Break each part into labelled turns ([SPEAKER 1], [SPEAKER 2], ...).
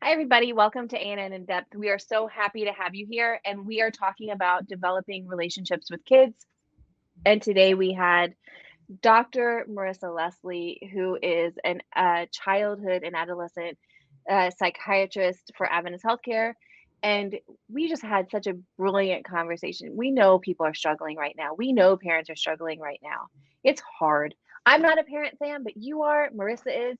[SPEAKER 1] Hi, everybody. Welcome to ANN In Depth. We are so happy to have you here, and we are talking about developing relationships with kids. And today we had Dr. Marissa Leslie, who is a childhood and adolescent psychiatrist for Adventist Healthcare. And we just had such a brilliant conversation. We know people are struggling right now. We know parents are struggling right now. It's hard. I'm not a parent, Sam, but you are. Marissa is.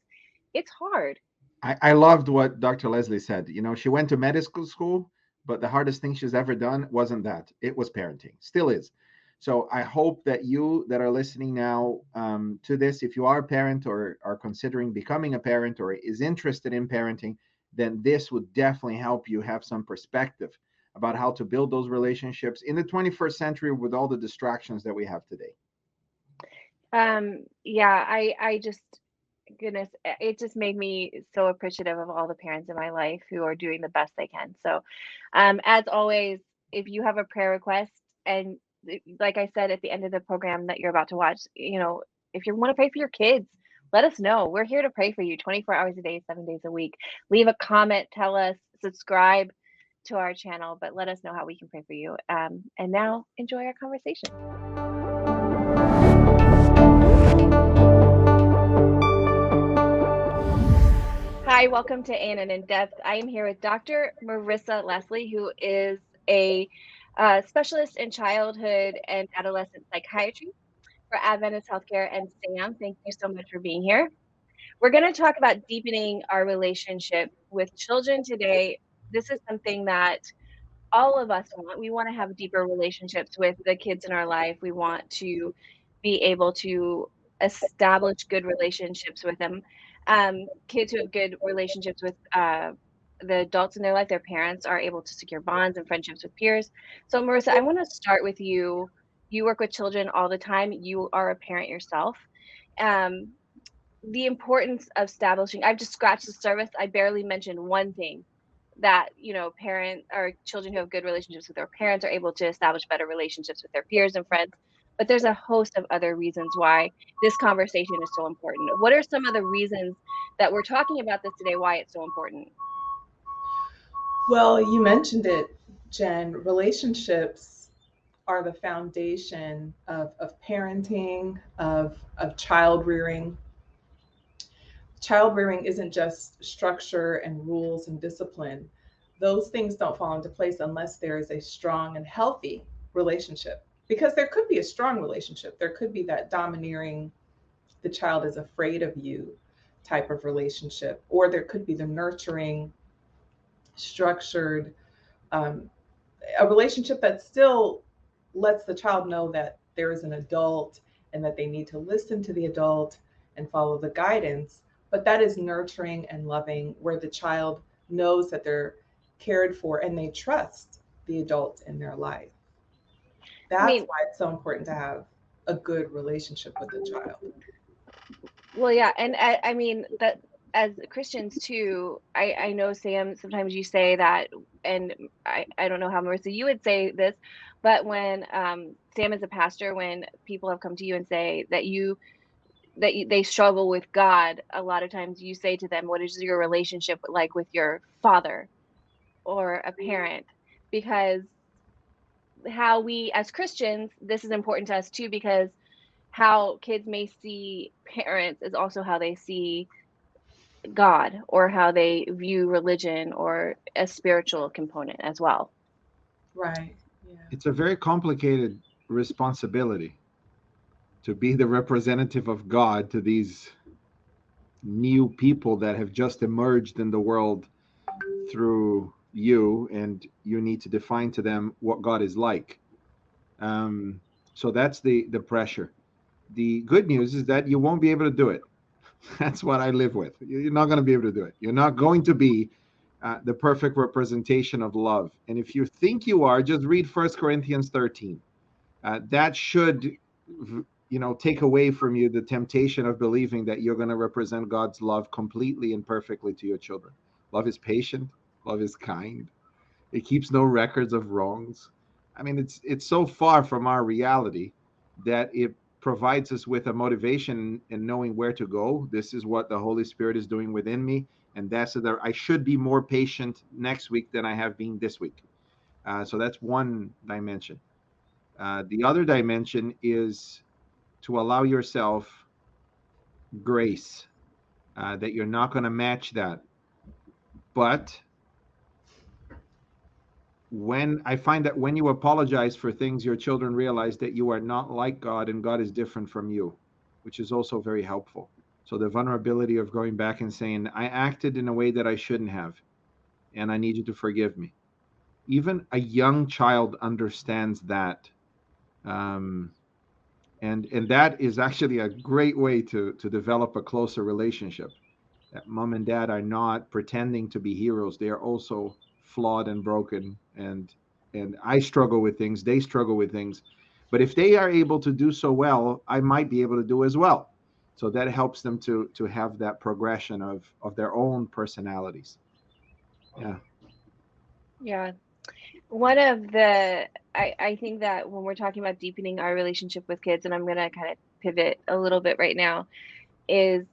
[SPEAKER 1] It's hard.
[SPEAKER 2] I loved what Dr. Leslie said. She went to medical school, but the hardest thing she's ever done wasn't that. It was parenting, still is. So I hope that you that are listening now to this, if you are a parent or are considering becoming a parent or is interested in parenting, then this would definitely help you have some perspective about how to build those relationships in the 21st century with all the distractions that we have today.
[SPEAKER 1] Yeah, I just goodness, it just made me so appreciative of all the parents in my life who are doing the best they can. So, as always, if you have a prayer request, and like I said at the end of the program that you're about to watch, if you want to pray for your kids, let us know. We're here to pray for you 24 hours a day, 7 days a week. Leave a comment, tell us, subscribe to our channel, but let us know how we can pray for you. And now enjoy our conversation. Hi, welcome to Annan in Depth. I am here with Dr. Marissa Leslie, who is a specialist in childhood and adolescent psychiatry for Adventist Healthcare. And Sam, thank you so much for being here. We're going to talk about deepening our relationship with children today. This is something that all of us want. We want to have deeper relationships with the kids in our life. We want to be able to establish good relationships with them. Kids who have good relationships with the adults in their life, their parents, are able to secure bonds and friendships with peers. So, Marissa, I want to start with you. You work with children all the time. You are a parent yourself. Um, the importance of establishing, I've just scratched the surface. I barely mentioned one thing that, parent or children who have good relationships with their parents are able to establish better relationships with their peers and friends. But there's a host of other reasons why this conversation is so important. What are some of the reasons that we're talking about this today, why it's so important?
[SPEAKER 3] Well, you mentioned it, Jen. Relationships are the foundation of parenting, of child rearing. Child rearing isn't just structure and rules and discipline. Those things don't fall into place unless there is a strong and healthy relationship. Because there could be a strong relationship, there could be that domineering, the child is afraid of you type of relationship, or there could be the nurturing, structured, um, a relationship that still lets the child know that there is an adult and that they need to listen to the adult and follow the guidance. But that is nurturing and loving, where the child knows that they're cared for and they trust the adult in their life.
[SPEAKER 1] I
[SPEAKER 3] That's
[SPEAKER 1] mean,
[SPEAKER 3] why it's so important to have a good relationship with the child.
[SPEAKER 1] well, yeah, and I mean that as Christians too, I know Sam, sometimes you say that, and I don't know how Marissa you would say this, but when Sam is a pastor, when people have come to you and say they struggle with God, a lot of times you say to them, "What is your relationship like with your father or a parent?" Because how we as Christians, this is important to us too, because how kids may see parents is also how they see God or how they view religion or a spiritual component as well.
[SPEAKER 3] Right. Yeah.
[SPEAKER 2] It's a very complicated responsibility to be the representative of God to these new people that have just emerged in the world through you, and you need to define to them what God is like. Um, so that's the pressure. The good news is that you won't be able to do it. That's what I live with. You're not going to be able to do it. You're not going to be the perfect representation of love. And if you think you are, just read 1 Corinthians 13. That should, take away from you the temptation of believing that you're going to represent God's love completely and perfectly to your children. Love is patient. Love is kind. It keeps no records of wrongs. I mean, it's so far from our reality that it provides us with a motivation in knowing where to go. This is what the Holy Spirit is doing within me, And that's that I should be more patient next week than I have been this week. So that's one dimension. The other dimension is to allow yourself grace, that you're not going to match that. But when I find that when you apologize for things, your children realize that you are not like God and God is different from you, which is also very helpful. So the vulnerability of going back and saying, I acted in a way that I shouldn't have, and I need you to forgive me. Even a young child understands that. Um, and that is actually a great way to develop a closer relationship. That mom and dad are not pretending to be heroes. They are also flawed and broken, and I struggle with things, they struggle with things. But if they are able to do so well, I might be able to do as well. So that helps them to have that progression of their own personalities. Yeah.
[SPEAKER 1] Yeah. One of the, I think that when we're talking about deepening our relationship with kids, and I'm going to kind of pivot a little bit right now, is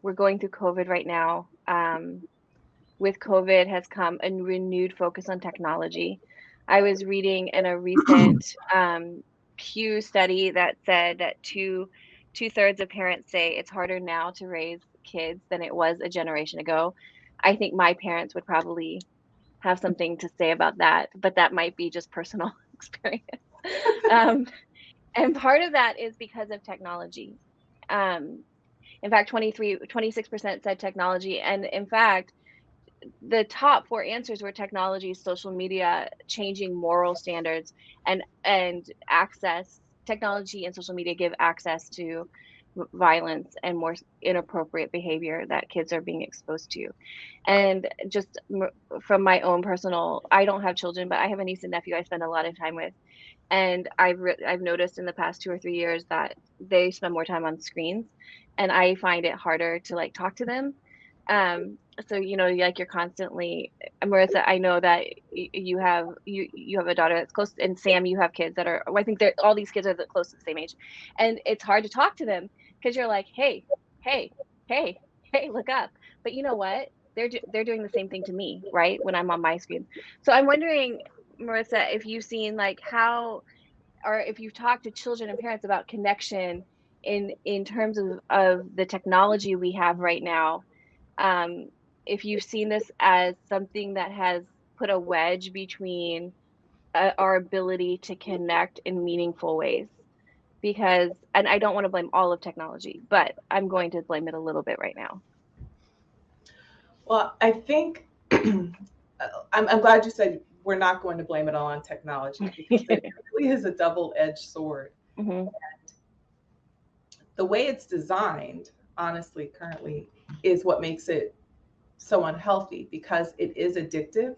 [SPEAKER 1] we're going through COVID right now. With COVID has come a renewed focus on technology. I was reading in a recent Pew study that said that two-thirds of parents say it's harder now to raise kids than it was a generation ago. I think my parents would probably have something to say about that, but that might be just personal experience. Um, and part of that is because of technology. Um, in fact, 26% said technology. And in fact, the top four answers were technology, social media, changing moral standards, and access. Technology and social media give access to violence and more inappropriate behavior that kids are being exposed to. And just from my own personal, I don't have children, but I have a niece and nephew I spend a lot of time with, and I've noticed in the past 2 or 3 years that they spend more time on screens, and I find it harder to like talk to them. So like you're constantly, Marissa, I know that you have a daughter that's close, and Sam, you have kids that are, I think they're all these kids are close to the same age, and it's hard to talk to them because you're like, hey, hey, hey, hey, look up. But you know what? They're doing the same thing to me, right? When I'm on my screen. So I'm wondering, Marissa, if you've seen like how, or if you've talked to children and parents about connection in terms of the technology we have right now, um, if you've seen this as something that has put a wedge between our ability to connect in meaningful ways. Because, and I don't want to blame all of technology, but I'm going to blame it a little bit right now.
[SPEAKER 3] Well, I think I'm glad you said we're not going to blame it all on technology, because it really is a double-edged sword.
[SPEAKER 1] Mm-hmm.
[SPEAKER 3] The way it's designed, honestly, currently, is what makes it so unhealthy, because it is addictive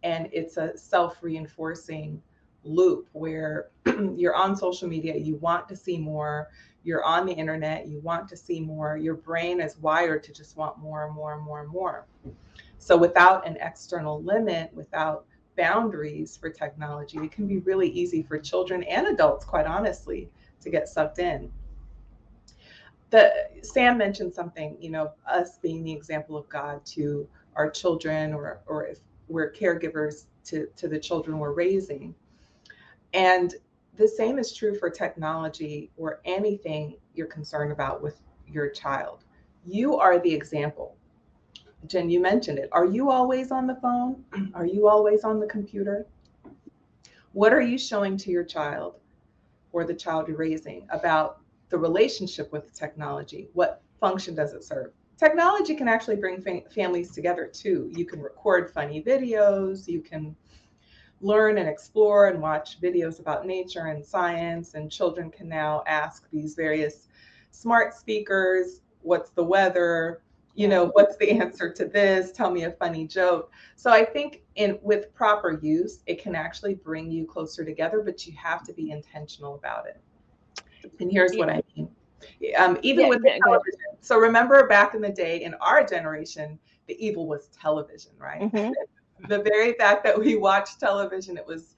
[SPEAKER 3] and it's a self-reinforcing loop where you're on social media, you want to see more, you're on the internet, you want to see more, your brain is wired to just want more and more and more and more. So without an external limit, without boundaries for technology, it can be really easy for children and adults, quite honestly, to get sucked in. Sam mentioned something, us being the example of God to our children, or if we're caregivers to the children we're raising. And the same is true for technology or anything you're concerned about with your child. You are the example. Jen, you mentioned it. Are you always on the phone? Are you always on the computer? What are you showing to your child or the child you're raising about the relationship with technology? What function does it serve? Technology can actually bring families together too. You can record funny videos, you can learn and explore and watch videos about nature and science, and children can now ask these various smart speakers, what's the weather? What's the answer to this? Tell me a funny joke. So I think with proper use, it can actually bring you closer together, but you have to be intentional about it. And here's what I mean. Even with the television. So remember back in the day, in our generation, the evil was television, right? Mm-hmm. The very fact that we watched television, it was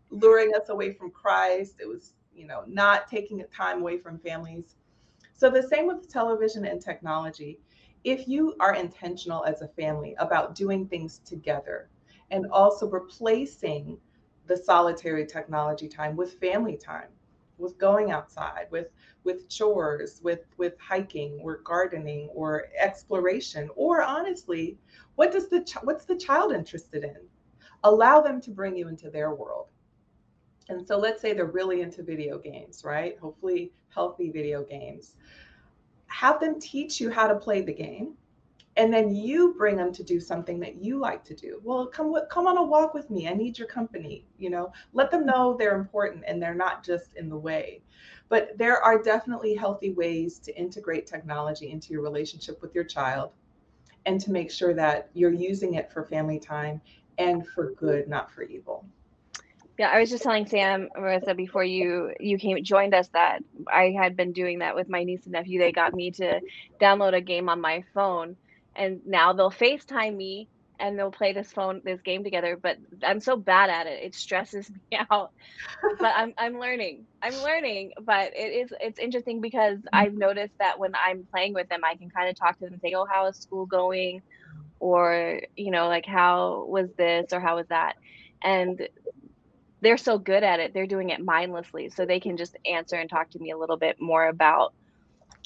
[SPEAKER 3] luring us away from Christ. It was, not taking time away from families. So the same with television and technology. if you are intentional as a family about doing things together and also replacing the solitary technology time with family time, with going outside, with chores, with hiking or gardening or exploration, or honestly, what's the child interested in? Allow them to bring you into their world. And so let's say they're really into video games, right? Hopefully healthy video games. Have them teach you how to play the game, and then you bring them to do something that you like to do. Well, come on a walk with me. I need your company. Let them know they're important and they're not just in the way. But there are definitely healthy ways to integrate technology into your relationship with your child, and to make sure that you're using it for family time and for good, not for evil.
[SPEAKER 1] Yeah, I was just telling Sam, Marissa, before you joined us, that I had been doing that with my niece and nephew. They got me to download a game on my phone, and now they'll FaceTime me and they'll play this game together. But I'm so bad at it; it stresses me out. But I'm learning. I'm learning. But it's interesting because I've noticed that when I'm playing with them, I can kind of talk to them and say, "Oh, how is school going?" Or like, "How was this?" or "How was that?" And they're so good at it. They're doing it mindlessly, so they can just answer and talk to me a little bit more about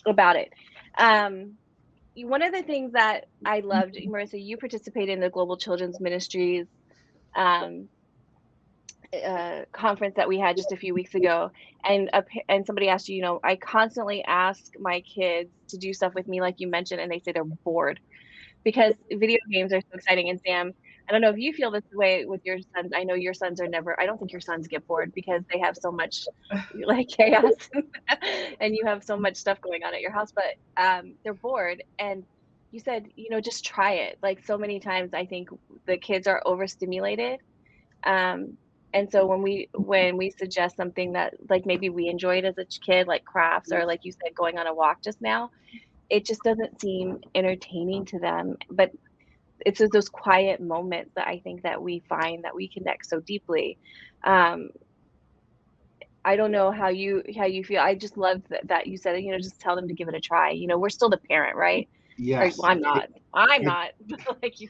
[SPEAKER 1] it. Um, One of the things that I loved, Marissa, you participated in the Global Children's Ministries um, conference that we had just a few weeks ago, and somebody asked you, I constantly ask my kids to do stuff with me, like you mentioned, and they say they're bored because video games are so exciting. And Sam, I don't know if you feel this way with your sons. I know your sons are never, I don't think your sons get bored because they have so much like chaos and you have so much stuff going on at your house, but they're bored. And you said, just try it. Like so many times, I think the kids are overstimulated. Um, and so when we suggest something that like maybe we enjoyed as a kid, like crafts or like you said, going on a walk just now, it just doesn't seem entertaining to them. But it's those quiet moments that I think that we find that we connect so deeply. Um, I don't know how you feel. I just love that you said, just tell them to give it a try. We're still the parent, right? Or
[SPEAKER 2] Yes.
[SPEAKER 1] well, I'm not. I'm not. Like you,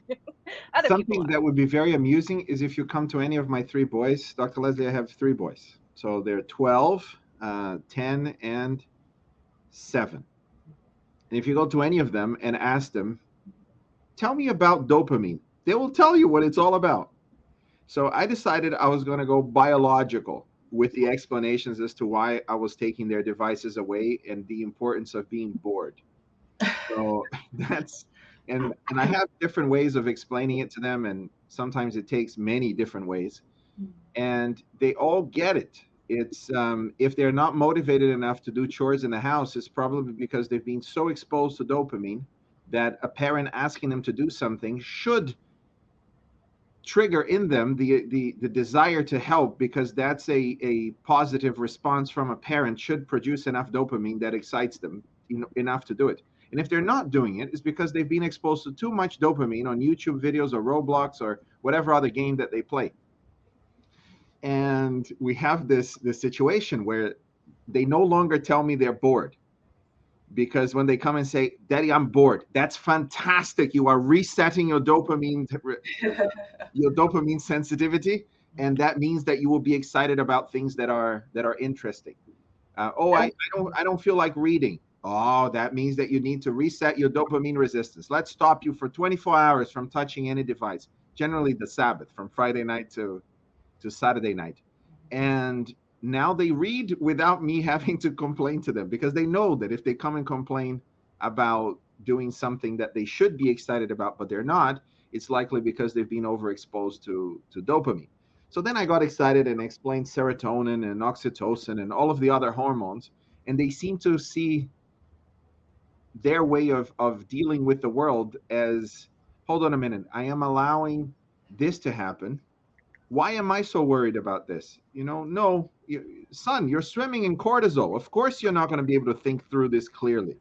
[SPEAKER 1] other people
[SPEAKER 2] Something
[SPEAKER 1] are.
[SPEAKER 2] that would be very amusing is if you come to any of my three boys. Dr. Leslie, I have three boys. So they're 12, 10, and 7. And if you go to any of them and ask them, tell me about dopamine, they will tell you what it's all about. So I decided I was going to go biological with the explanations as to why I was taking their devices away and the importance of being bored. So that's and I have different ways of explaining it to them, and sometimes it takes many different ways, and they all get it. It's if they're not motivated enough to do chores in the house, it's probably because they've been so exposed to dopamine that a parent asking them to do something should trigger in them the desire to help, because that's a positive response from a parent, should produce enough dopamine that excites them enough to do it. And if they're not doing it, it's because they've been exposed to too much dopamine on YouTube videos or Roblox or whatever other game that they play. And we have this situation where they no longer tell me they're bored, because when they come and say, "Daddy, I'm bored," that's fantastic. You are resetting your dopamine sensitivity, and that means that you will be excited about things that are interesting. Oh, I don't feel like reading. Oh, that means that you need to reset your dopamine resistance. Let's stop you for 24 hours from touching any device, generally the Sabbath, from Friday night to Saturday night. And now they read without me having to complain to them, because they know that if they come and complain about doing something that they should be excited about but they're not, it's likely because they've been overexposed to dopamine. So then I got excited and explained serotonin and oxytocin and all of the other hormones, and they seem to see their way of dealing with the world as, hold on a minute, I am allowing this to happen. Why am I so worried about this? No, son, you're swimming in cortisol. Of course, you're not going to be able to think through this clearly.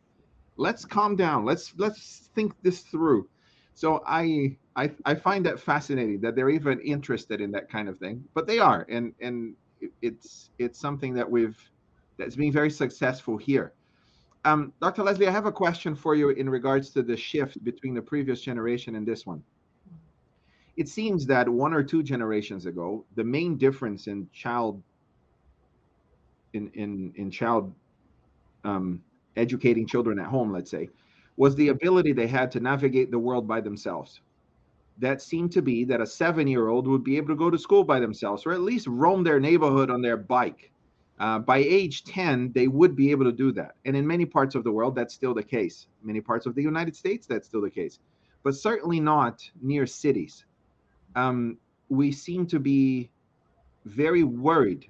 [SPEAKER 2] Let's calm down. Let's think this through. So I find that fascinating that they're even interested in that kind of thing, but they are, and it's something that's been very successful here. Dr. Leslie, I have a question for you in regards to the shift between the previous generation and this one. It seems that one or two generations ago, the main difference in child um, educating children at home, let's say, was the ability they had to navigate the world by themselves. That seemed to be that a 7-year-old would be able to go to school by themselves, or at least roam their neighborhood on their bike. By age 10, they would be able to do that. And in many parts of the world, that's still the case. Many parts of the United States, that's still the case. But certainly not near cities. We seem to be very worried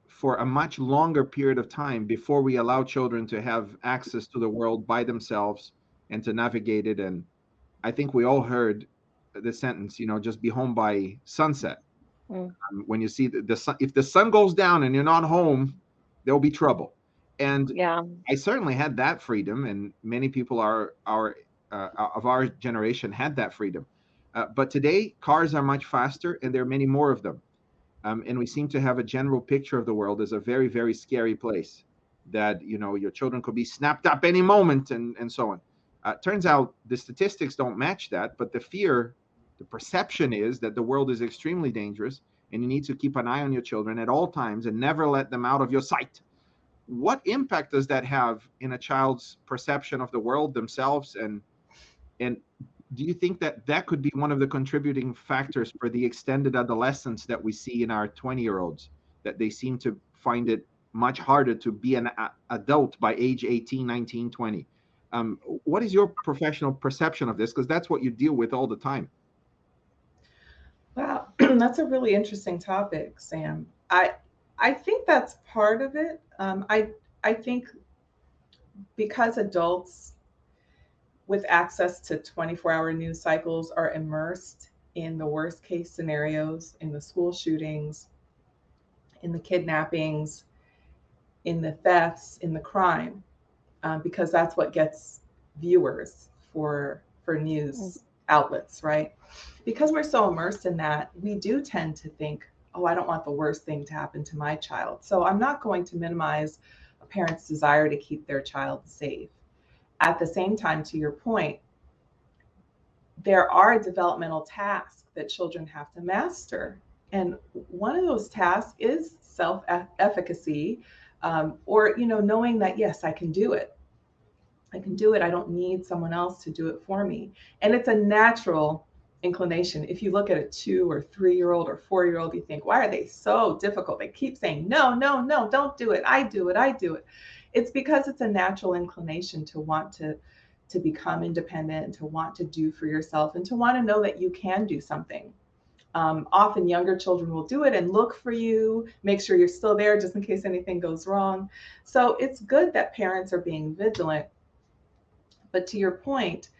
[SPEAKER 2] for a much longer period of time before we allow children to have access to the world by themselves and to navigate it. And I think we all heard the sentence, just be home by sunset.
[SPEAKER 1] Mm.
[SPEAKER 2] When you see the sun, if the sun goes down and you're not home, there'll be trouble. And
[SPEAKER 1] Yeah.
[SPEAKER 2] I certainly had that freedom, and many people of our generation had that freedom. But today, cars are much faster, and there are many more of them. And we seem to have a general picture of the world as a very, very scary place that, your children could be snapped up any moment and so on. Turns out the statistics don't match that, but the perception is that the world is extremely dangerous and you need to keep an eye on your children at all times and never let them out of your sight. What impact does that have in a child's perception of the world themselves? And do you think that that could be one of the contributing factors for the extended adolescence that we see in our 20-year-olds, that they seem to find it much harder to be an adult by age 18, 19, 20? What is your professional perception of this? Because that's what you deal with all the time.
[SPEAKER 3] Wow, that's a really interesting topic, Sam. I think that's part of it. I think because adults with access to 24-hour news cycles are immersed in the worst case scenarios, in the school shootings, in the kidnappings, in the thefts, in the crime, because that's what gets viewers for news outlets, right? Because we're so immersed in that, we do tend to think, oh, I don't want the worst thing to happen to my child. So I'm not going to minimize a parent's desire to keep their child safe. At the same time, to your point, there are developmental tasks that children have to master. And one of those tasks is self-efficacy, or knowing that, yes, I can do it. I can do it. I don't need someone else to do it for me. And it's a natural inclination. If you look at a 2 or 3-year-old or 4-year-old, you think, why are they so difficult? They keep saying, no, no, no, don't do it. I do it. I do it. It's because it's a natural inclination to want to become independent and to want to do for yourself and to want to know that you can do something. Often younger children will do it and look for you, make sure you're still there just in case anything goes wrong. So it's good that parents are being vigilant. But to your point,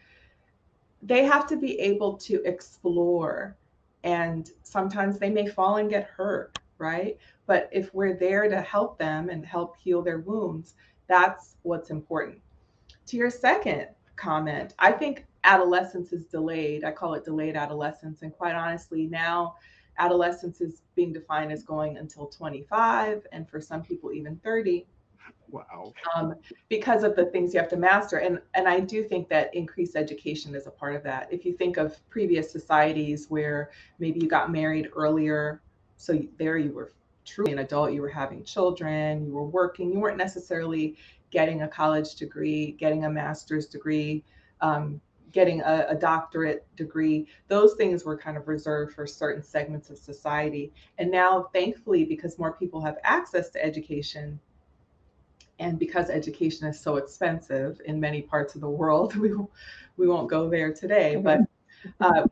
[SPEAKER 3] they have to be able to explore, and sometimes they may fall and get hurt, right? But if we're there to help them and help heal their wounds, that's what's important. To your second comment, I think adolescence is delayed. I call it delayed adolescence. And quite honestly, now adolescence is being defined as going until 25, and for some people, even 30.
[SPEAKER 2] Wow.
[SPEAKER 3] Because of the things you have to master. And I do think that increased education is a part of that. If you think of previous societies where maybe you got married earlier, so there you were truly an adult, you were having children, you were working, you weren't necessarily getting a college degree, getting a master's degree, getting a doctorate degree. Those things were kind of reserved for certain segments of society. And now, thankfully, because more people have access to education, and because education is so expensive in many parts of the world, we won't go there today, but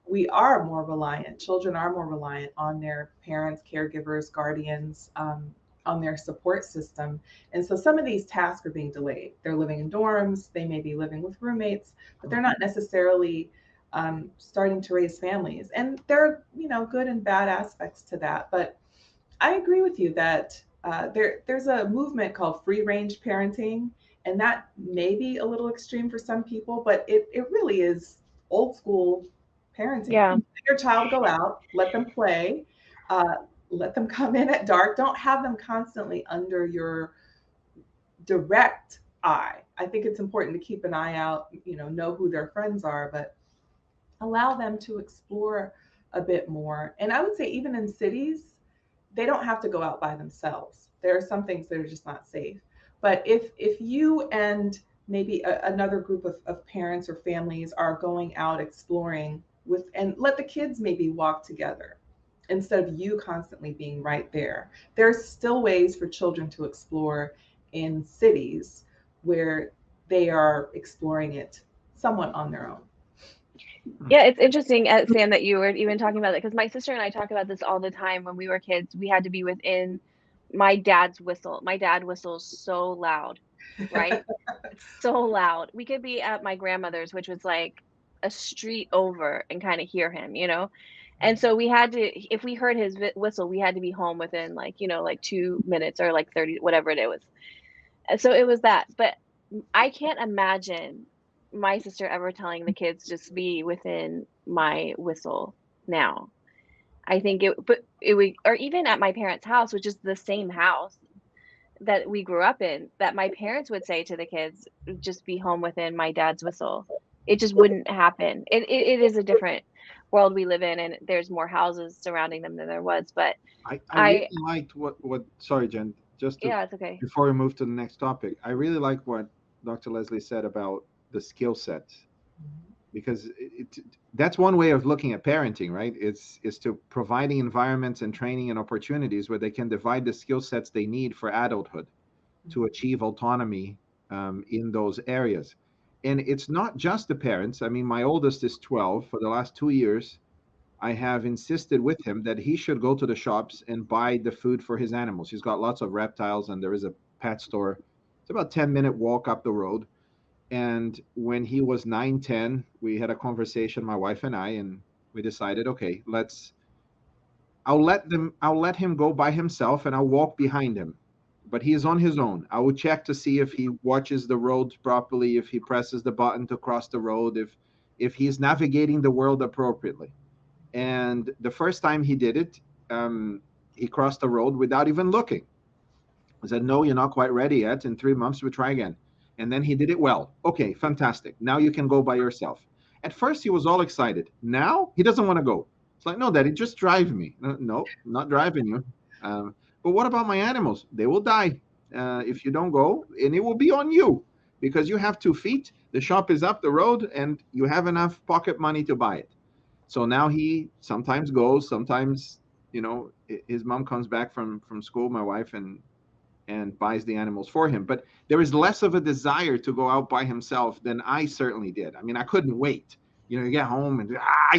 [SPEAKER 3] we are more reliant. Children are more reliant on their parents, caregivers, guardians, on their support system. And so some of these tasks are being delayed. They're living in dorms, they may be living with roommates, but they're not necessarily starting to raise families. And there are, good and bad aspects to that. But I agree with you that there's a movement called free range parenting, and that may be a little extreme for some people, but it really is old school parenting.
[SPEAKER 1] Yeah.
[SPEAKER 3] Let your child go out, let them play, let them come in at dark. Don't have them constantly under your direct I think it's important to keep an eye out, know who their friends are, but allow them to explore a bit more. And I would say even in cities, they don't have to go out by themselves. There are some things that are just not safe. But if you and maybe another group of parents or families are going out exploring with, and let the kids maybe walk together instead of you constantly being right there. There's still ways for children to explore in cities where they are exploring it somewhat on their own.
[SPEAKER 1] Yeah, it's interesting, Sam, that you were even talking about it, because my sister and I talk about this all the time. When we were kids, we had to be within my dad's whistle. My dad whistles so loud, right? It's so loud. We could be at my grandmother's, which was like a street over, and kind of hear him, you know? And so we had to, if we heard his whistle, we had to be home within like, like 2 minutes or like 30, whatever it was. And so it was that. But I can't imagine my sister ever telling the kids just be within my whistle now. I think but it would, or even at my parents' house, which is the same house that we grew up in, that my parents would say to the kids, just be home within my dad's whistle. It just wouldn't happen. It is a different world we live in, and there's more houses surrounding them than there was. But
[SPEAKER 2] I really
[SPEAKER 1] I,
[SPEAKER 2] liked what sorry, Jen, just to
[SPEAKER 1] yeah, it's okay.
[SPEAKER 2] before we move to the next topic, I really like what Dr. Leslie said about the skill sets, because that's one way of looking at parenting, right? Is to providing environments and training and opportunities where they can divide the skill sets they need for adulthood to achieve autonomy in those areas. And it's not just the parents. I mean, my oldest is 12. For the last 2 years, I have insisted with him that he should go to the shops and buy the food for his animals. He's got lots of reptiles, and there is a pet store. It's about 10-minute walk up the road. And when he was 9, 10, we had a conversation, my wife and I, and we decided, okay, I'll let him go by himself and I'll walk behind him. But he is on his own. I will check to see if he watches the road properly, if he presses the button to cross the road, if he's navigating the world appropriately. And the first time he did it, he crossed the road without even looking. I said, no, you're not quite ready yet. In 3 months, we try again. And then he did it well. Okay, fantastic. Now you can go by yourself. At first, he was all excited. Now he doesn't want to go. It's like, no, Daddy, just drive me. No, I'm not driving you. But what about my animals? They will die if you don't go, and it will be on you because you have 2 feet. The shop is up the road, and you have enough pocket money to buy it. So now he sometimes goes. Sometimes, his mom comes back from school, my wife, and buys the animals for him. But there is less of a desire to go out by himself than I certainly did. I mean, I couldn't wait. You get home and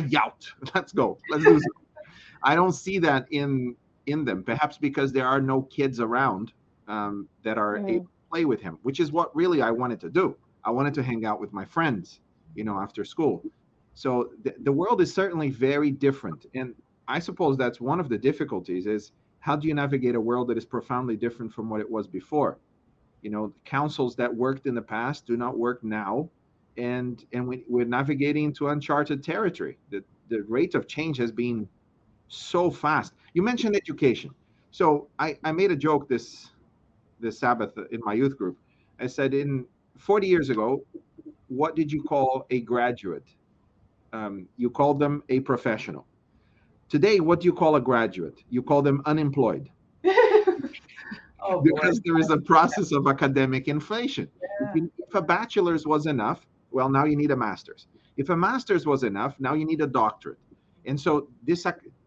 [SPEAKER 2] yout, let's go, let's do something. I don't see that in them, perhaps because there are no kids around that are able to play with him, which is what really I wanted to do. I wanted to hang out with my friends, after school. So the world is certainly very different. And I suppose that's one of the difficulties is how do you navigate a world that is profoundly different from what it was before? Councils that worked in the past do not work now. And we're navigating into uncharted territory. The rate of change has been so fast. You mentioned education. So I made a joke this Sabbath in my youth group. I said, in 40 years ago, what did you call a graduate? You called them a professional. Today, what do you call a graduate? You call them unemployed.
[SPEAKER 3] Oh
[SPEAKER 2] Because
[SPEAKER 3] boy.
[SPEAKER 2] there is a process of academic inflation.
[SPEAKER 3] Yeah.
[SPEAKER 2] If a bachelor's was enough, well, now you need a master's. If a master's was enough, now you need a doctorate. And so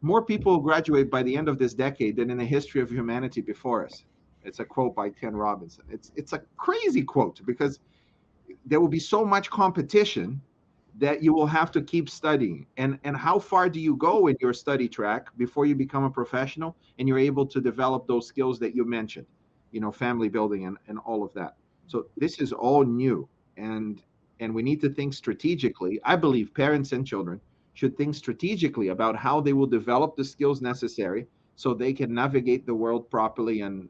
[SPEAKER 2] more people graduate by the end of this decade than in the history of humanity before us. It's a quote by Ken Robinson. It's a crazy quote because there will be so much competition that you will have to keep studying. And how far do you go in your study track before you become a professional and you're able to develop those skills that you mentioned, family building and all of that. So this is all new, and we need to think strategically. I believe parents and children should think strategically about how they will develop the skills necessary so they can navigate the world properly and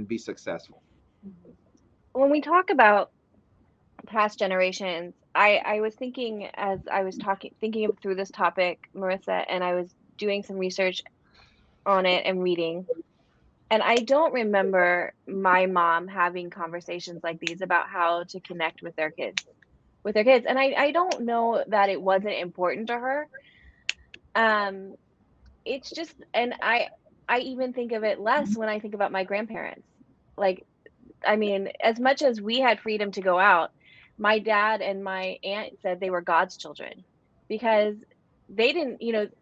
[SPEAKER 2] be successful.
[SPEAKER 1] When we talk about past generations, I was thinking as I was thinking through this topic, Marissa, and I was doing some research on it and reading. And I don't remember my mom having conversations like these about how to connect with their kids. And I don't know that it wasn't important to her. Um, it's just, and I even think of it less when I think about my grandparents. Like, I mean, as much as we had freedom to go out, my dad and my aunt said they were God's children because they didn't,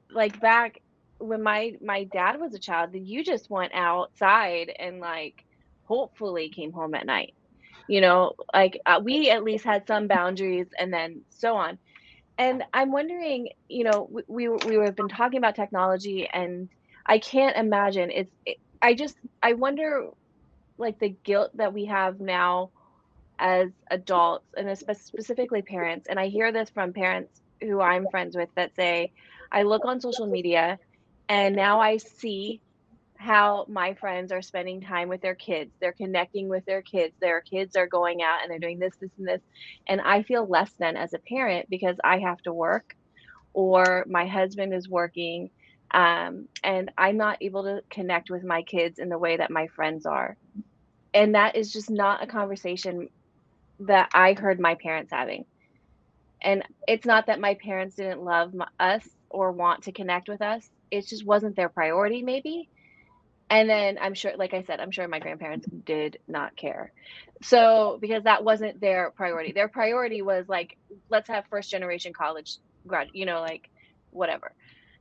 [SPEAKER 1] like back when my dad was a child, you just went outside and like hopefully came home at night. Like we at least had some boundaries and then so on. And I'm wondering, we've been talking about technology and I can't imagine I wonder like the guilt that we have now as adults and specifically parents. And I hear this from parents who I'm friends with that say, I look on social media and now I see how my friends are spending time with their kids. They're connecting with their kids. Their kids are going out and they're doing this, this, and this. And I feel less than as a parent because I have to work or my husband is working. And I'm not able to connect with my kids in the way that my friends are. And that is just not a conversation that I heard my parents having. And it's not that my parents didn't love us or want to connect with us. It just wasn't their priority, maybe. And then I'm sure, like I said, I'm sure my grandparents did not care. So, because that wasn't their priority. Their priority was like, let's have first generation college grad, like whatever.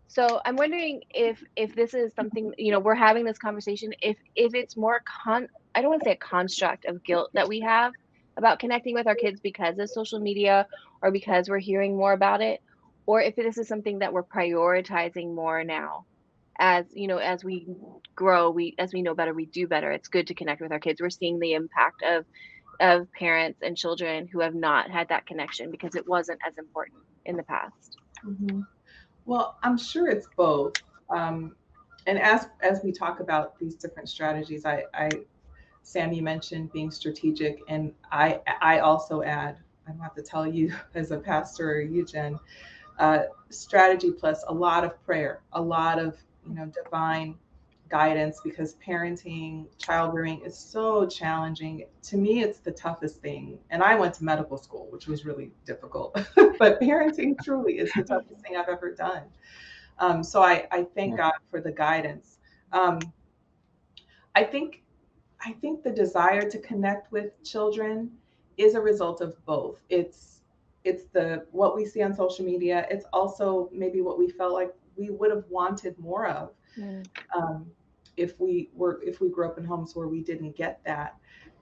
[SPEAKER 1] So I'm wondering if this is something, we're having this conversation, if it's more I don't want to say a construct of guilt that we have about connecting with our kids because of social media or because we're hearing more about it, or if this is something that we're prioritizing more now as as we grow, as we know better, we do better. It's good to connect with our kids. We're seeing the impact of parents and children who have not had that connection because it wasn't as important in the past.
[SPEAKER 3] Mhm. Well, I'm sure it's both. Um, and as we talk about these different strategies, Sam, you mentioned being strategic, and I also add, I don't have to tell you as a pastor or you, Jen, strategy plus a lot of prayer, a lot of divine guidance, because parenting, child rearing is so challenging. To me, it's the toughest thing. And I went to medical school, which was really difficult. But parenting truly is the toughest thing I've ever done. So I thank God for the guidance. Um, I think I think the desire to connect with children is a result of both. It's the what we see on social media. It's also maybe what we felt like we would have wanted more of,
[SPEAKER 1] Mm.
[SPEAKER 3] um, if we grew up in homes where we didn't get that.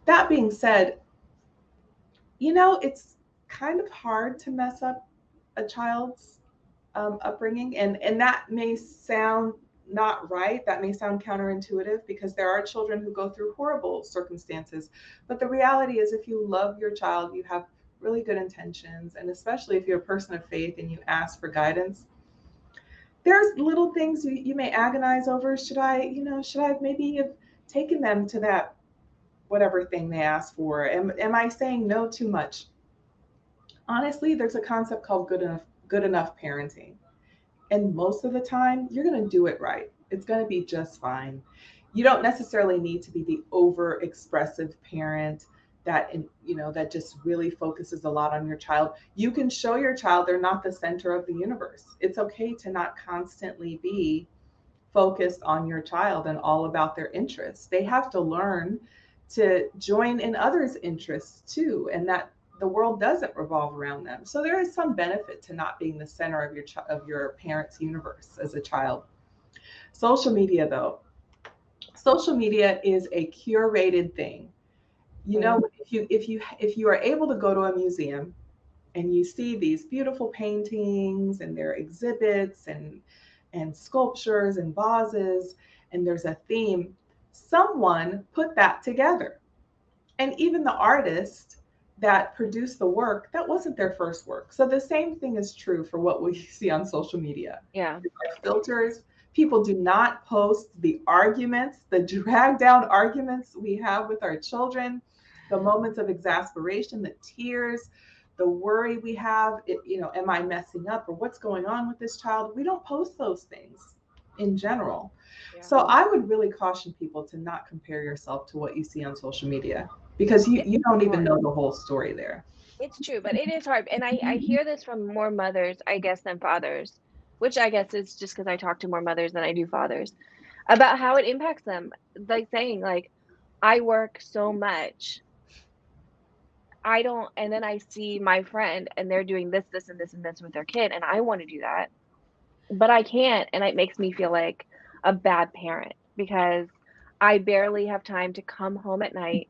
[SPEAKER 3] That being said, it's kind of hard to mess up a child's upbringing, and that may sound not right. That may sound counterintuitive because there are children who go through horrible circumstances. But the reality is, if you love your child, you have really good intentions, and especially if you're a person of faith and you ask for guidance, there's little things you may agonize over. Should I maybe have taken them to that whatever thing they asked for? Am I saying no too much? Honestly, there's a concept called good enough parenting. And most of the time, you're going to do it right. It's going to be just fine. You don't necessarily need to be the over expressive parent that just really focuses a lot on your child. You can show your child they're not the center of the universe. It's okay to not constantly be focused on your child and all about their interests. They have to learn to join in others' interests too, and that the world doesn't revolve around them. So there is some benefit to not being the center of your parents' universe as a child. Social media, though, social media is a curated thing.
[SPEAKER 1] Mm.
[SPEAKER 3] If you are able to go to a museum and you see these beautiful paintings and their exhibits and sculptures and vases, and there's a theme, someone put that together. And even the artist that produced the work, that wasn't their first work. So the same thing is true for what we see on social media.
[SPEAKER 1] Yeah.
[SPEAKER 3] Filters. People do not post the arguments, the drag down arguments we have with our children, the moments of exasperation, the tears, the worry we have. Am I messing up or what's going on with this child? We don't post those things. in general.
[SPEAKER 1] Yeah.
[SPEAKER 3] So I would really caution people to not compare yourself to what you see on social media, because
[SPEAKER 1] Yeah,
[SPEAKER 3] you don't even
[SPEAKER 1] hard.
[SPEAKER 3] know the whole story there.
[SPEAKER 1] It's true, but it is hard. And I hear this from more mothers, I guess, than fathers, which I guess is just because I talk to more mothers than I do fathers about how it impacts them. Like saying, like, I work so much. I don't, and then I see my friend and they're doing this, this, and this, and this with their kid, and I want to do that, but I can't. And it makes me feel like a bad parent because I barely have time to come home at night,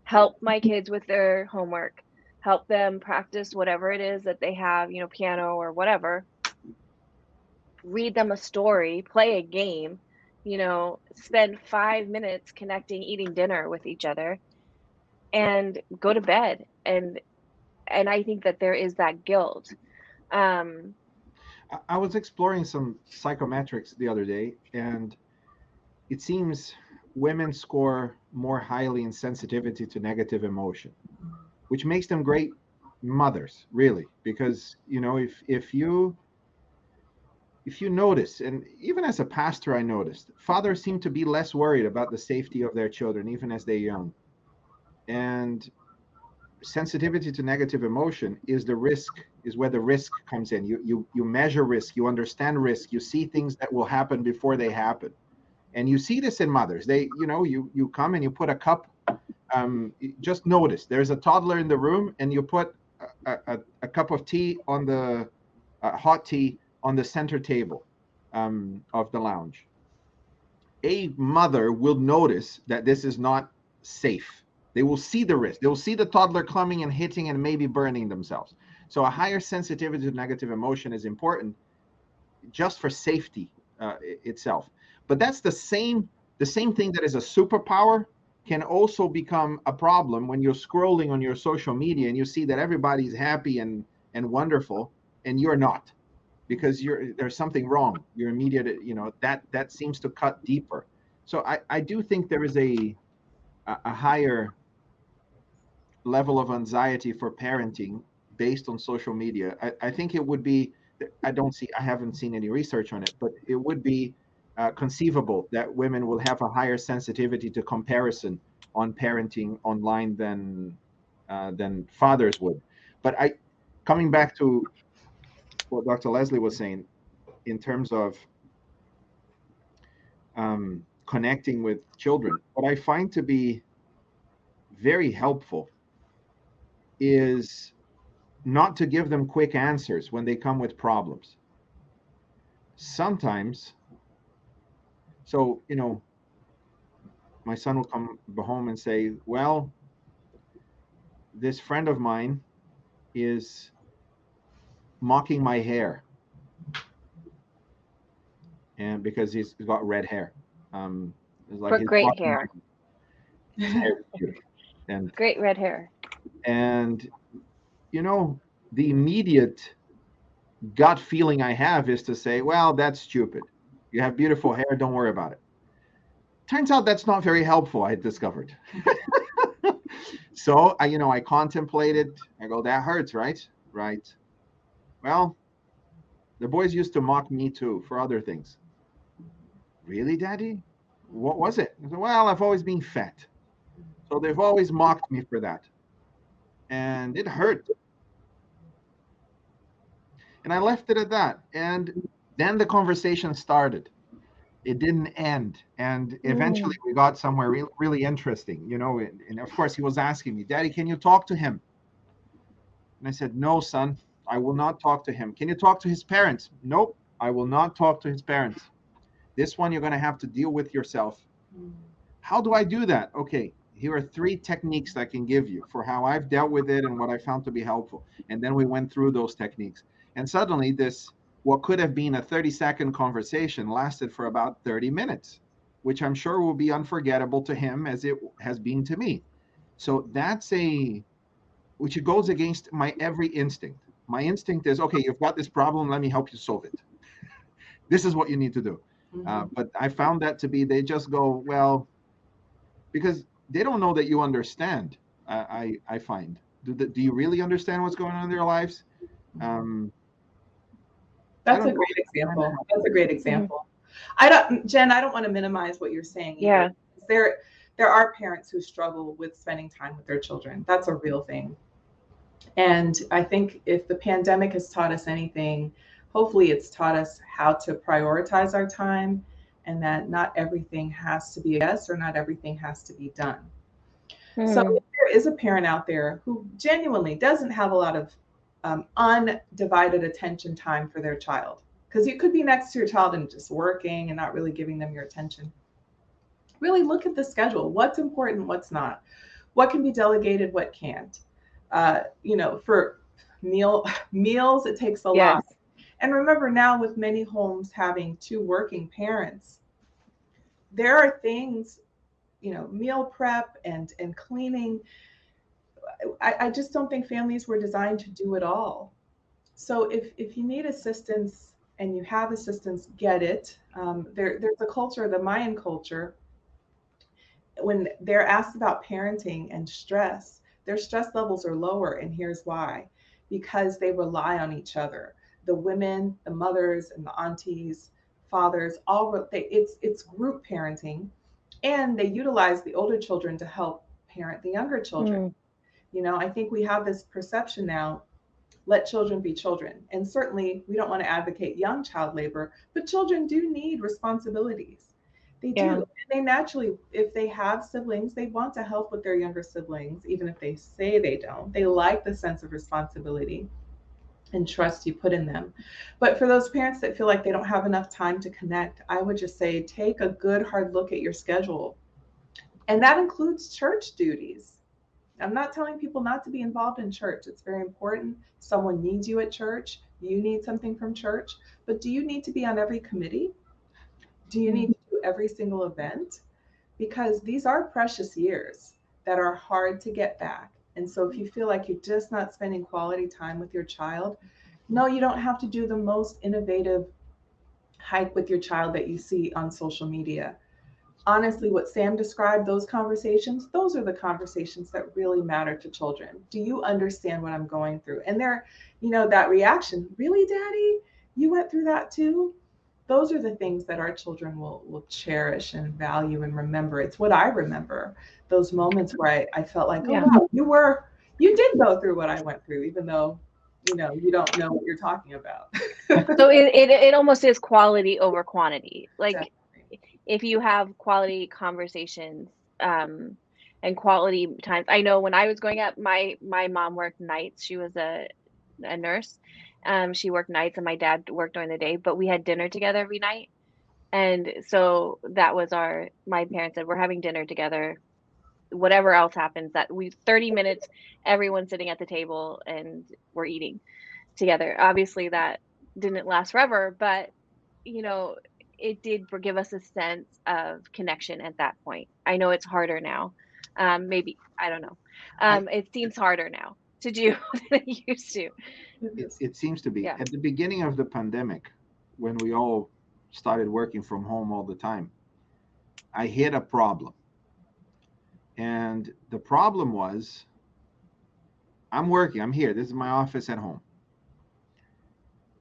[SPEAKER 1] help my kids with their homework, help them practice whatever it is that they have, piano or whatever, read them a story, play a game, spend 5 minutes connecting, eating dinner with each other, and go to bed. And I think that there is that guilt. Um,
[SPEAKER 2] I was exploring some psychometrics the other day, and it seems women score more highly in sensitivity to negative emotion, which makes them great mothers, really, because if you notice, and even as a pastor, I noticed fathers seem to be less worried about the safety of their children, even as they're young. And sensitivity to negative emotion is where the risk comes in. You measure risk, you understand risk, you see things that will happen before they happen. And you see this in mothers. You come and you put a cup. Just notice there's a toddler in the room, and you put a cup of tea on the hot tea on the center table of the lounge. A mother will notice that this is not safe. They will see the risk. They will see the toddler coming and hitting and maybe burning themselves. So a higher sensitivity to negative emotion is important just for safety itself. But that's the same thing that is a superpower can also become a problem when you're scrolling on your social media and you see that everybody's happy and wonderful and you're not, because there's something wrong. Your immediate, that seems to cut deeper. So I do think there is a higher level of anxiety for parenting based on social media. I think it would be, I haven't seen any research on it, but it would be conceivable that women will have a higher sensitivity to comparison on parenting online than fathers would. But coming back to what Dr. Leslie was saying in terms of connecting with children, what I find to be very helpful is not to give them quick answers when they come with problems. Sometimes, so, my son will come home and say, well, this friend of mine is mocking my hair, and because he's got red hair. It's like
[SPEAKER 1] for
[SPEAKER 2] he's
[SPEAKER 1] great
[SPEAKER 2] mocking
[SPEAKER 1] hair,
[SPEAKER 2] his hair is beautiful. And
[SPEAKER 1] great red hair.
[SPEAKER 2] and you know, the immediate gut feeling I have is to say, well, that's stupid. You have beautiful hair, don't worry about it. Turns out that's not very helpful, I discovered. So I contemplated. I go, that hurts, right? Right. Well, the boys used to mock me too for other things. Really, Daddy? What was it? I said, well, I've always been fat. So they've always mocked me for that. And it hurt. And I left it at that. And then the conversation started. It didn't end. And eventually
[SPEAKER 1] Mm.
[SPEAKER 2] we got somewhere really interesting, and of course he was asking me, Daddy, can you talk to him? And I said, no, son, I will not talk to him. Can you talk to his parents? Nope, I will not talk to his parents. This one you're going to have to deal with yourself. How do I do that? Okay, here are 3 techniques I can give you for how I've dealt with it and what I found to be helpful. And then we went through those techniques. And suddenly what could have been a 30-second conversation lasted for about 30 minutes, which I'm sure will be unforgettable to him as it has been to me. So which goes against my every instinct. My instinct is, okay, you've got this problem, let me help you solve it. This is what you need to do. But I found that to be, they just go, well, because they don't know that you understand. I find. Do you really understand what's going on in their lives? I
[SPEAKER 3] That's
[SPEAKER 2] don't
[SPEAKER 3] a
[SPEAKER 2] know.
[SPEAKER 3] great example. That's a great
[SPEAKER 1] Mhm.
[SPEAKER 3] example. Jen, I don't want to minimize what you're saying
[SPEAKER 1] Yeah.
[SPEAKER 3] either. There are parents who struggle with spending time with their children. That's a real thing. And I think if the pandemic has taught us anything, hopefully it's taught us how to prioritize our time, and that not everything has to be a yes, or not everything has to be done. So
[SPEAKER 1] Hmm.
[SPEAKER 3] if there is a parent out there who genuinely doesn't have a lot of undivided attention time for their child, because you could be next to your child and just working and not really giving them your attention, really look at the schedule. What's important, what's not? What can be delegated, what can't? For meals, it takes a
[SPEAKER 1] Yes.
[SPEAKER 3] lot. And remember, now with many homes having two working parents, there are things, meal prep and cleaning. I just don't think families were designed to do it all. So if you need assistance and you have assistance, get it. There's a culture, the Mayan culture, when they're asked about parenting and stress, their stress levels are lower. And here's why: because they rely on each other. The women, the mothers, and the aunties, fathers, it's group parenting, and they utilize the older children to help parent the younger children.
[SPEAKER 1] Hmm.
[SPEAKER 3] I think we have this perception now, let children be children. And certainly we don't want to advocate young child labor, but children do need responsibilities. They
[SPEAKER 1] Yeah.
[SPEAKER 3] do. They naturally, if they have siblings, they want to help with their younger siblings, even if they say they don't. They like the sense of responsibility and trust you put in them. But for those parents that feel like they don't have enough time to connect, I would just say take a good hard look at your schedule. And that includes church duties. I'm not telling people not to be involved in church. It's very important. Someone needs you at church. You need something from church. But do you need to be on every committee? Do you need
[SPEAKER 1] Hmm.
[SPEAKER 3] to do every single event? Because these are precious years that are hard to get back. And so if you feel like you're just not spending quality time with your child, no, you don't have to do the most innovative hike with your child that you see on social media. Honestly, what Sam described, those conversations, those are the conversations that really matter to children. Do you understand what I'm going through? And that reaction, really, Daddy? You went through that too? Those are the things that our children will cherish and value and remember. It's what I remember. Those moments where I felt like, oh
[SPEAKER 1] Yeah.
[SPEAKER 3] wow, you did go through what I went through, even though, you don't know what you're talking about.
[SPEAKER 1] So it almost is quality over quantity. Like
[SPEAKER 3] Definitely.
[SPEAKER 1] if you have quality conversations, um, and quality times. I know when I was growing up, my mom worked nights. She was a nurse. She worked nights and my dad worked during the day, but we had dinner together every night. And so that was my parents said, we're having dinner together. Whatever else happens, that we 30 minutes, everyone's sitting at the table and we're eating together. Obviously that didn't last forever, but you know, it did give us a sense of connection at that point. I know it's harder now. Maybe, I don't know.
[SPEAKER 2] I
[SPEAKER 1] It seems harder now to do than it used to.
[SPEAKER 3] It
[SPEAKER 2] it,
[SPEAKER 3] is.
[SPEAKER 2] it seems to be
[SPEAKER 1] Yeah.
[SPEAKER 2] at the beginning of the pandemic, when we all started working from home all the time, I hit a problem. And the problem was, I'm working, I'm here, this is my office at home,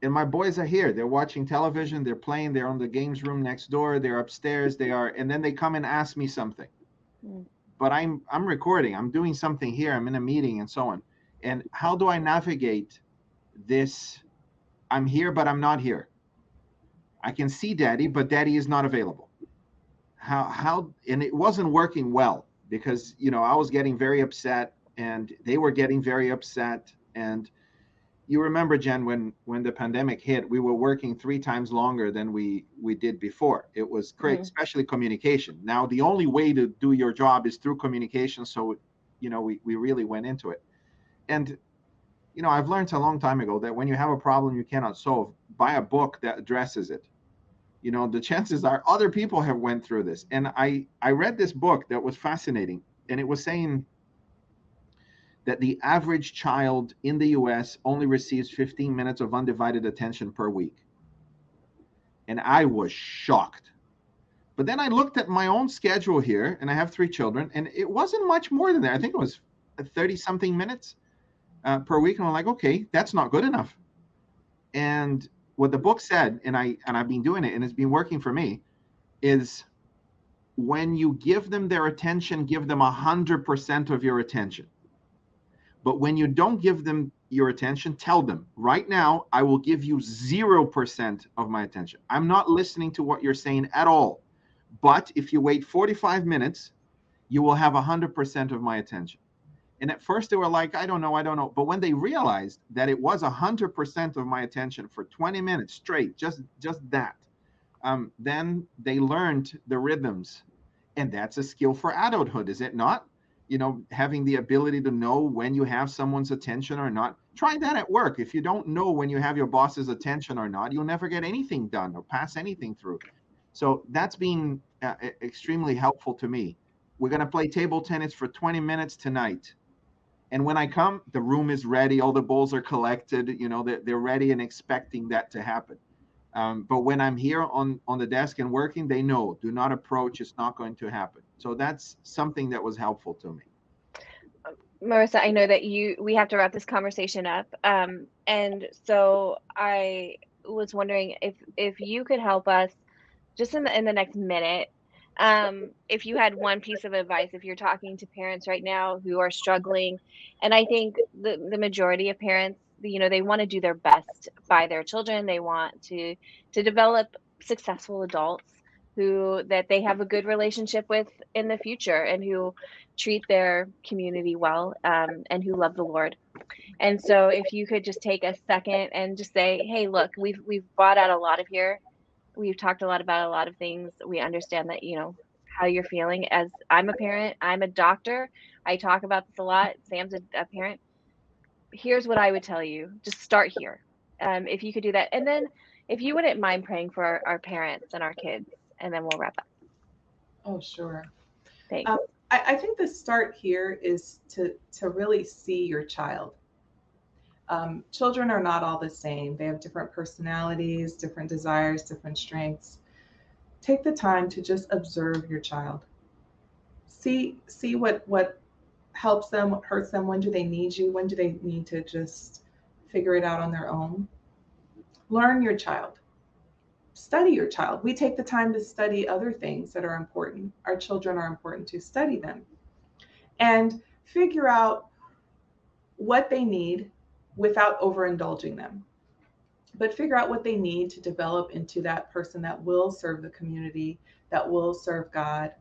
[SPEAKER 2] and my boys are here, they're watching television, they're playing, they're on the games room next door, they're upstairs, and then they come and ask me something.
[SPEAKER 1] Mm.
[SPEAKER 2] But I'm recording, I'm doing something here, I'm in a meeting and so on. And how do I navigate this? I'm here but I'm not here. I can see Daddy, but Daddy is not available. How And it wasn't working well, because I was getting very upset and they were getting very upset. And you remember, Jen, when the pandemic hit, we were working 3 times longer than we did before. It was great,
[SPEAKER 1] Mm.
[SPEAKER 2] especially communication. Now the only way to do your job is through communication, so we really went into it. And I've learned a long time ago that when you have a problem you cannot solve, buy a book that addresses it. The chances are other people have went through this. And I read this book that was fascinating, and it was saying that the average child in the US only receives 15 minutes of undivided attention per week. And I was shocked. But then I looked at my own schedule here, and I have 3 children, and it wasn't much more than that. I think it was 30 something minutes per week. And I'm like, okay, that's not good enough. And what the book said, and I've been doing it, and it's been working for me, is when you give them their attention, give them 100% of your attention. But when you don't give them your attention, tell them, right now, I will give you 0% of my attention. I'm not listening to what you're saying at all. But if you wait 45 minutes, you will have 100% of my attention. And at first they were like, I don't know. But when they realized that it was 100% of my attention for 20 minutes straight, just that, then they learned the rhythms. And that's a skill for adulthood, is it not? Having the ability to know when you have someone's attention or not. Try that at work. If you don't know when you have your boss's attention or not, you'll never get anything done or pass anything through. So that's been extremely helpful to me. We're going to play table tennis for 20 minutes tonight. And when I come, the room is ready. All the balls are collected. They're ready and expecting that to happen. But when I'm here on the desk and working, they know, do not approach. It's not going to happen. So that's something that was helpful to me.
[SPEAKER 1] Marissa, I know that we have to wrap this conversation up. And so I was wondering if you could help us just in the next minute. If you had one piece of advice, if you're talking to parents right now who are struggling, and I think the majority of parents, they want to do their best by their children. They want to develop successful adults that they have a good relationship with in the future, and who treat their community well, and who love the Lord. And so if you could just take a second and just say, hey, look, we've brought out a lot of here. We've talked a lot about a lot of things. We understand that, how you're feeling. As I'm a parent, I'm a doctor. I talk about this a lot. Sam's a parent. Here's what I would tell you. Just start here. If you could do that. And then if you wouldn't mind praying for our parents and our kids, and then we'll wrap up.
[SPEAKER 3] Oh, sure.
[SPEAKER 1] Thanks.
[SPEAKER 3] I think the start here is to really see your child. Children are not all the same. They have different personalities, different desires, different strengths. Take the time to just observe your child. See what helps them, what hurts them. When do they need you? When do they need to just figure it out on their own? Learn your child. Study your child. We take the time to study other things that are important. Our children are important to study them. And figure out what they need without overindulging them. But figure out what they need to develop into that person that will serve the community, that will serve God.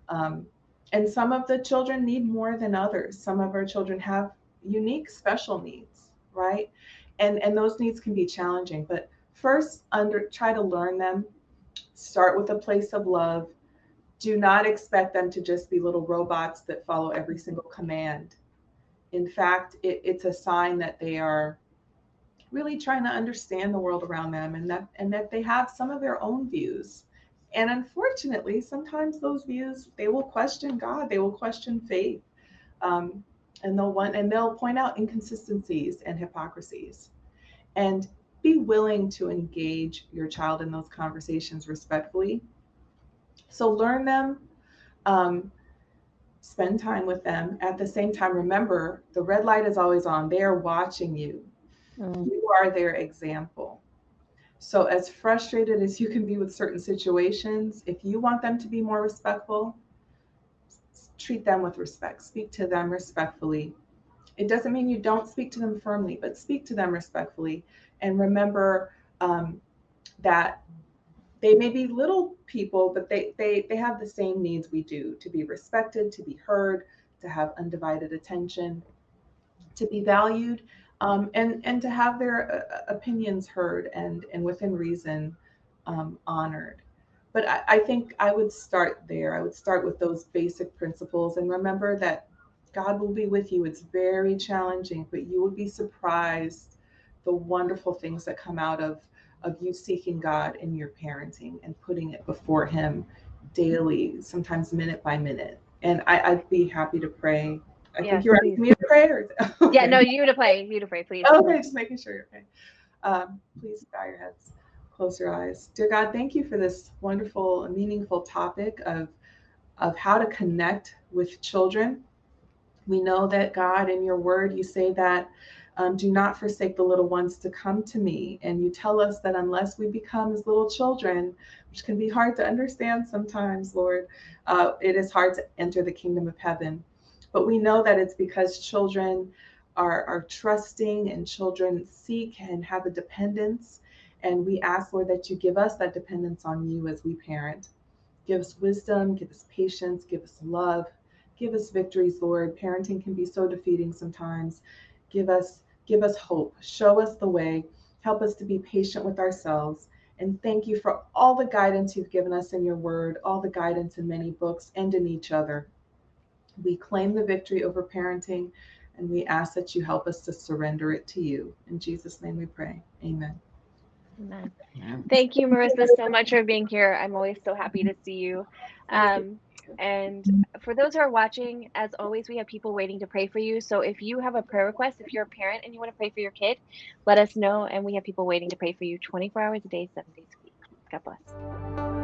[SPEAKER 3] And some of the children need more than others. Some of our children have unique, special needs, right? And those needs can be challenging. But first, try to learn them. Start with a place of love. Do not expect them to just be little robots that follow every single command. In fact, it's a sign that they are really trying to understand the world around them, and that they have some of their own views. And unfortunately, sometimes those views, they will question God, they will question faith, and they'll point out inconsistencies and hypocrisies. And be willing to engage your child in those conversations respectfully. So learn them, spend time with them. At the same time, remember, the red light is always on. They are watching you. You are their example. So as frustrated as you can be with certain situations, if you want them to be more respectful, treat them with respect. Speak to them respectfully. It doesn't mean you don't speak to them firmly, but speak to them respectfully. And remember that they may be little people, but they have the same needs we do: to be respected, to be heard, to have undivided attention, to be valued, and to have their opinions heard and within reason honored. But I think I would start there. I would start with those basic principles, and remember that God will be with you. It's very challenging, but you would be surprised the wonderful things that come out of you seeking God in your parenting and putting it before Him daily, sometimes minute by minute. And I'd be happy to pray. I think you're asking me to pray, or
[SPEAKER 1] okay. Yeah, no, you to pray, please.
[SPEAKER 3] Okay, just making sure you're okay. Please bow your heads, close your eyes. Dear God, thank you for this wonderful, meaningful topic of how to connect with children. We know that, God, in your word, you say that Do not forsake the little ones to come to me. And you tell us that unless we become as little children, which can be hard to understand sometimes, Lord, it is hard to enter the kingdom of heaven. But we know that it's because children are trusting and children seek and have a dependence. And we ask, Lord, that you give us that dependence on you as we parent. Give us wisdom, give us patience, give us love, give us victories, Lord. Parenting can be so defeating sometimes. Give us hope. Show us the way. Help us to be patient with ourselves. And thank you for all the guidance you've given us in your word, all the guidance in many books and in each other. We claim the victory over parenting, and we ask that you help us to surrender it to you. In Jesus' name we pray. Amen.
[SPEAKER 1] Amen.
[SPEAKER 2] Man.
[SPEAKER 1] Thank you, Marissa, so much for being here. I'm always so happy to see you. And for those who are watching, as always, we have people waiting to pray for you. So if you have a prayer request, if you're a parent and you want to pray for your kid, let us know. And we have people waiting to pray for you 24 hours a day, 7 days a week. God bless.